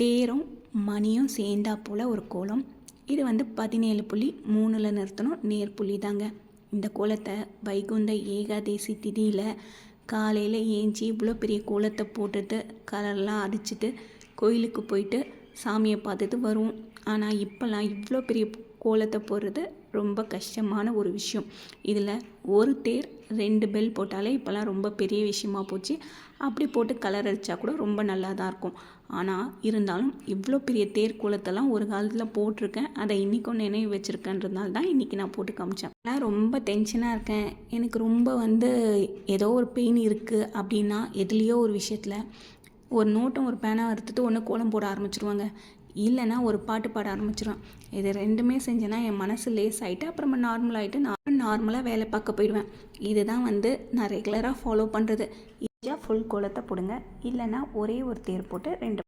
தேரும் மணியும் சேர்ந்தா போல் ஒரு கோலம். இது 17.3 நிறுத்தணும், நேர்புள்ளி தாங்க. இந்த கோலத்தை வைகுந்த ஏகாதேசி திதியில் காலையில் ஏஞ்சி இவ்வளோ பெரிய கோலத்தை போட்டுட்டு கலர்லாம் அடிச்சுட்டு கோயிலுக்கு போயிட்டு சாமியை பார்த்துட்டு வருவோம். ஆனால் இப்போல்லாம் இவ்வளோ பெரிய கோலத்தை போடுறது ரொம்ப கஷ்டமான ஒரு விஷயம். இதில் ஒரு தேர் 2 பெல் போட்டாலே இப்போல்லாம் ரொம்ப பெரிய விஷயமா போச்சு. அப்படி போட்டு கலர் அடித்தா கூட ரொம்ப நல்லா தான் இருக்கும். ஆனால் இருந்தாலும் இவ்வளோ பெரிய தேர் கோலத்தெல்லாம் ஒரு காலத்தில் போட்டிருக்கேன். அதை இன்றைக்கும் நினைவு வச்சுருக்கேன்றதுனால தான் இன்றைக்கி நான் போட்டு காமிச்சேன். நான் ரொம்ப டென்ஷனாக இருக்கேன், எனக்கு ரொம்ப ஏதோ ஒரு பெயின் இருக்குது அப்படின்னா எதுலேயோ ஒரு விஷயத்தில் ஒரு நோட்டும் ஒரு பேனாக எடுத்துகிட்டு ஒன்று கோலம் போட ஆரம்பிச்சிருவாங்க, இல்லைன்னா ஒரு பாட்டு பாட ஆரம்பிச்சிடுவேன். இது 2மே செஞ்சேன்னா என் மனசு லேஸ் ஆகிட்டு அப்புறமா நார்மலாகிட்டு நான் நார்மலாக வேலை பார்க்க போயிடுவேன். இதுதான் நான் ரெகுலராக ஃபாலோ பண்ணுறது. ஃபுல் கோலத்தை போடுங்க, இல்லைன்னா ஒரே ஒரு தேர் போட்டு 2